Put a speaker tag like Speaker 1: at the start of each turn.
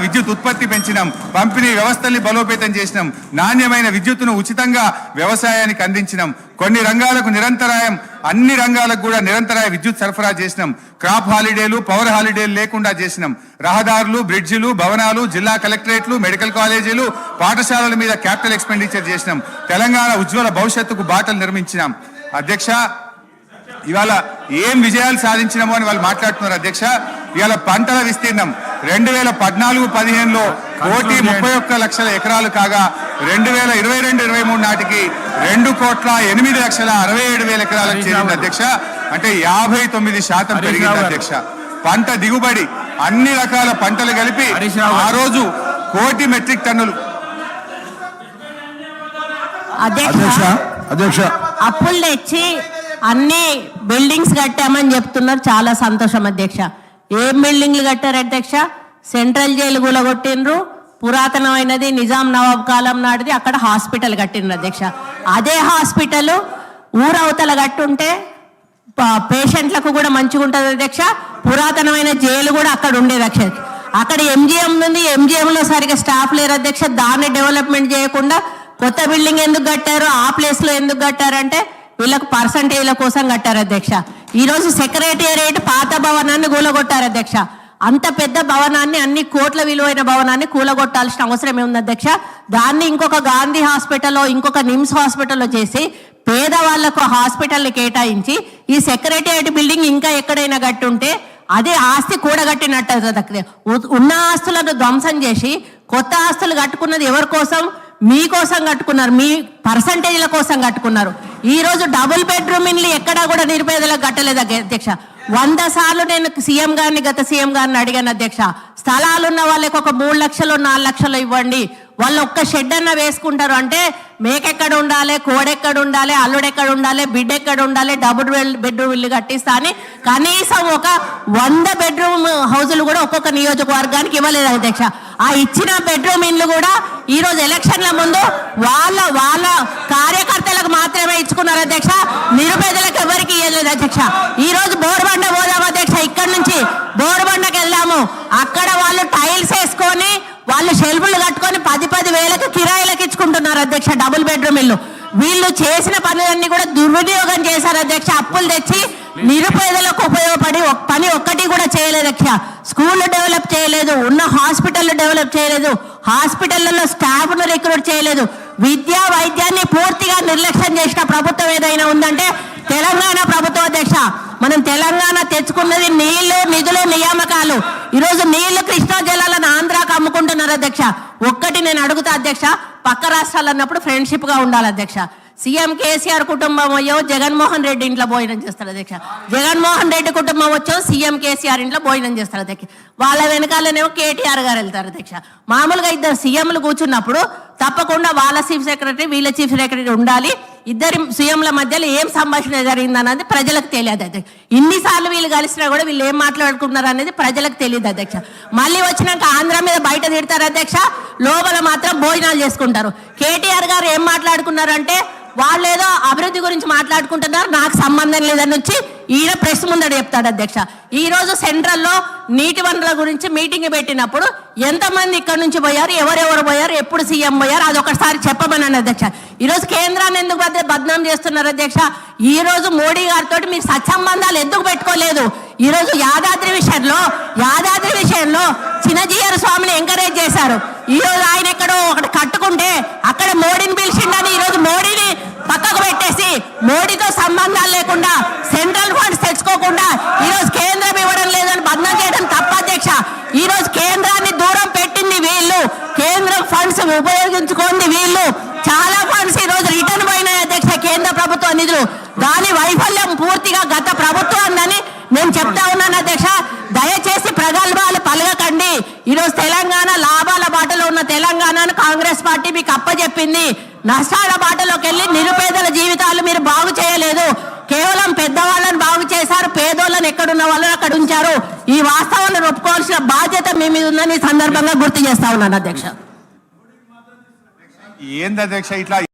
Speaker 1: విద్యుత్ ఉత్పత్తి పెంచినాం, పంపిణీ వ్యవస్థల్ని బలోపేతం చేసినాం, నాణ్యమైన విద్యుత్తును ఉచితంగా వ్యవసాయానికి అందించినాం, కొన్ని రంగాలకు నిరంతరాయం, అన్ని రంగాలకు కూడా నిరంతరాయ విద్యుత్ సరఫరా చేసినాం, క్రాప్ హాలిడేలు, పవర్ హాలిడేలు లేకుండా చేసినాం, రహదారులు, బ్రిడ్జిలు, భవనాలు, జిల్లా కలెక్టరేట్లు, మెడికల్ కాలేజీలు, పాఠశాలల మీద క్యాపిటల్ ఎక్స్పెండిచర్ చేసినాం, తెలంగాణ ఉజ్వల భవిష్యత్తుకు బాటలు నిర్మించినాం. అధ్యక్ష, ఇవాళ ఏం విజయాలు సాధించినామో అని వాళ్ళు మాట్లాడుతున్నారు. అధ్యక్ష, ఇవాళ పంటల విస్తీర్ణం 2014-15లో 1,31,00,000 ఎకరాలు కాగా 2022-23 నాటికి 2,08,67,000 ఎకరాలకు చేరింది. అధ్యక్ష, అంటే 59% పెరిగింది. అధ్యక్ష, పంట దిగుబడి అన్ని రకాల పంటలు కలిపి ఆ రోజు 1,00,000 మెట్రిక్ టన్నులు.
Speaker 2: అధ్యక్ష, అప్పులు తెచ్చి అన్ని బిల్డింగ్స్ కట్టామని చెప్తున్నారు, చాలా సంతోషం. అధ్యక్ష, ఏం బిల్డింగ్లు కట్టారు అధ్యక్ష? సెంట్రల్ జైలు కూలగొట్టిండ్రు, పురాతనమైనది నిజాం నవాబ్ కాలం నాటిది, అక్కడ హాస్పిటల్ కట్టిండ్రు. అధ్యక్ష, అదే హాస్పిటల్ ఊరవతల కట్టుంటే పేషెంట్లకు కూడా మంచిగా ఉంటుంది. అధ్యక్ష, పురాతనమైన జైలు కూడా అక్కడ ఉండేది. అధ్యక్ష, అక్కడ ఎంజిఎం ఉంది, ఎంజిఎంలో సరిగా స్టాఫ్ లేరు. అధ్యక్ష, దాన్ని డెవలప్మెంట్ చేయకుండా కొత్త బిల్డింగ్ ఎందుకు కట్టారు, ఆ ప్లేస్లో ఎందుకు కట్టారంటే వీళ్ళకు పర్సంటేజ్ల కోసం కట్టారు. అధ్యక్ష, ఈరోజు సెక్రటేరియట్ పాత భవనాన్ని కూలగొట్టారు. అధ్యక్ష, అంత పెద్ద భవనాన్ని, అన్ని కోట్ల విలువైన భవనాన్ని కూలగొట్టాల్సిన అవసరం ఏముంది అధ్యక్ష? దాన్ని ఇంకొక గాంధీ హాస్పిటల్లో, ఇంకొక నిమ్స్ హాస్పిటల్లో చేసి పేదవాళ్లకు హాస్పిటల్ని కేటాయించి ఈ సెక్రటేరియట్ బిల్డింగ్ ఇంకా ఎక్కడైనా కట్టుంటే అదే ఆస్తి కూడగట్టినట్టు. ఉన్న ఆస్తులను ధ్వంసం చేసి కొత్త ఆస్తులు కట్టుకున్నది ఎవరి కోసం? మీకోసం కట్టుకున్నారు, మీ పర్సంటేజ్ల కోసం కట్టుకున్నారు. ఈ రోజు డబుల్ బెడ్రూమ్ ఇల్లు ఎక్కడా కూడా నిరుపేదలకు కట్టలేదు. అధ్యక్ష, 100 సార్లు నేను సీఎం గారిని, గత సీఎం గారిని అడిగాను. అధ్యక్ష, స్థలాలున్న వాళ్ళకి ఒక 3 లక్షలు 4 లక్షలు ఇవ్వండి, వాళ్ళు ఒక్క షెడ్ అన్న వేసుకుంటారు అంటే మేకెక్కడ ఉండాలి, కోడెక్కడ ఉండాలి, అల్లుడెక్కడ ఉండాలి, బిడ్డ ఎక్కడ ఉండాలి, డబుల్ బెడ్రూమ్ ఇల్లు కట్టిస్తా అని కనీసం ఒక 100 బెడ్రూమ్ హౌజులు కూడా ఒక్కొక్క నియోజకవర్గానికి ఇవ్వలేదు. అధ్యక్ష, ఆ ఇచ్చిన బెడ్రూమ్ ఇల్లు కూడా ఈరోజు ఎలక్షన్ల ముందు వాళ్ళ కార్యకర్తలకు మాత్రమే ఇచ్చుకున్నారు. అధ్యక్ష, నిరుపేదలకు ఎవరికి ఇవ్వలేదు. అధ్యక్ష, ఈ రోజు బోర్బండ పోదాము. అధ్యక్ష, ఇక్కడి నుంచి బోర్బండకి వెళ్దాము, అక్కడ వాళ్ళు టైల్స్ వేసుకొని వాళ్ళు షెల్ఫ్లు కట్టుకొని 10-10 వేలకు కిరాయిలకు ఇచ్చుకుంటున్నారు. అధ్యక్ష, డబుల్ బెడ్రూమ్ ఇల్లు. వీళ్ళు చేసిన పనులన్నీ కూడా దుర్వినియోగం చేశారు. అధ్యక్ష, అప్పులు తెచ్చి నిరుపేదలకు ఉపయోగపడి పని ఒక్కటి కూడా చేయలేదు. అధ్యక్ష, స్కూళ్ళు డెవలప్ చేయలేదు, ఉన్న హాస్పిటల్ డెవలప్ చేయలేదు, హాస్పిటళ్లలో స్టాఫ్ను రిక్రూట్ చేయలేదు, విద్యా వైద్యాన్ని పూర్తిగా నిర్లక్ష్యం చేసిన ప్రభుత్వం ఏదైనా ఉందంటే తెలంగాణ ప్రభుత్వం. అధ్యక్ష, మనం తెలంగాణ తెచ్చుకున్నది నీళ్లు, నిధులు, నియామకాలు. ఈరోజు నీళ్లు, కృష్ణా జలాలను ఆంధ్రాకు అమ్ముకుంటున్నారు. అధ్యక్ష, ఒక్కటి నేను అడుగుతా అధ్యక్ష, పక్క రాష్ట్రాలు అన్నప్పుడు ఫ్రెండ్షిప్ గా ఉండాలి. అధ్యక్ష, సీఎం కేసీఆర్ కుటుంబం అయ్యో జగన్మోహన్ రెడ్డి ఇంట్లో భోజనం చేస్తారు. అధ్యక్ష, జగన్మోహన్ రెడ్డి కుటుంబం వచ్చో సీఎం కేసీఆర్ ఇంట్లో భోజనం చేస్తారు. అధ్యక్ష, వాళ్ళ వెనకాలనేమో కేటీఆర్ గారు వెళ్తారు. అధ్యక్ష, మామూలుగా ఇద్దరు సీఎంలు కూర్చున్నప్పుడు తప్పకుండా వాళ్ళ చీఫ్ సెక్రటరీ, వీళ్ళ చీఫ్ సెక్రటరీ ఉండాలి. ఇద్దరి సీఎంల మధ్యలో ఏం సంభాషణ జరిగిందన్నది ప్రజలకు తెలియదు. అధ్యక్ష, ఇన్నిసార్లు వీళ్ళు కలిసినా కూడా వీళ్ళు ఏం మాట్లాడుకున్నారు అనేది ప్రజలకు తెలియదు. అధ్యక్ష, మళ్ళీ వచ్చినాక ఆంధ్ర మీద బయట తిడతారు. అధ్యక్ష, లోపల మాత్రం భోజనాలు చేసుకుంటారు. కేటీఆర్ గారు ఏం మాట్లాడుకున్నారంటే వాళ్ళు ఏదో అభివృద్ధి గురించి మాట్లాడుకుంటున్నారు, నాకు సంబంధం లేదని వచ్చి ఈయన ప్రెస్ ముందర చెప్తాడు. అధ్యక్ష, ఈ రోజు సెంట్రల్లో నీటి వనరుల గురించి మీటింగ్ పెట్టినప్పుడు ఎంతమంది ఇక్కడ నుంచి పోయారు, ఎవరెవరు పోయారు, ఎప్పుడు సీఎం పోయారు, అదొకసారి చెప్పమన్నాను. అధ్యక్ష, ఈ రోజు కేంద్రాన్ని ఎందుకు బద్నాం చేస్తున్నారు? అధ్యక్ష, ఈ రోజు మోడీ గారితో మీరు సత్సంబంధాలు ఎందుకు పెట్టుకోలేదు? ఈ రోజు యాదాద్రి విషయంలో చిన్నజీయర్ స్వామిని ఎంకరేజ్ చేశారు. ఈ రోజు ఆయన ఎక్కడో ఒకటి కట్టుకుంటే అక్కడ మోడీని పిలిచిండని ఈ రోజు మోడీని పక్కకు పెట్టేసి మోడీతో సంబంధాలు లేకుండా సెంట్రల్ ఫండ్స్ తెచ్చుకోకుండా ఈ రోజు కేంద్రం ఇవ్వడం లేదని బద్నాం చేయడం తప్ప. అధ్యక్ష, ఈ రోజు కేంద్రాన్ని దూరం పెట్టింది వీళ్ళు, కేంద్రం ఫండ్స్ ఉపయోగించుకోండి వీళ్ళు. చాలా ఫండ్స్ ఈ రోజు రిటర్న్ పోయినాయి. అధ్యక్ష, కేంద్ర ప్రభుత్వ నిధులు, దాని వైఫల్యం పూర్తిగా గత ప్రభుత్వాన్ని నేను చెప్తా ఉన్నాను. అధ్యక్ష, దయచేసి ప్రగల్భాలు పలగకండి. ఈరోజు తెలంగాణ లాభాల బాటలో ఉన్న తెలంగాణను కాంగ్రెస్ పార్టీ మీకు అప్పచెప్పింది. నష్టాల బాటలోకి వెళ్ళి నిరుపేదల జీవితాలు మీరు బాగు చేయలేదు, కేవలం పెద్దవాళ్ళని బాగు చేశారు, పేదోళ్ళని ఎక్కడున్న వాళ్ళని అక్కడ ఉంచారు. ఈ వాస్తవాన్ని ఒప్పుకోవాల్సిన బాధ్యత మీ మీద ఉందని సందర్భంగా గుర్తు చేస్తా ఉన్నాను. అధ్యక్ష,
Speaker 1: ఏంది అధ్యక్ష ఇట్లా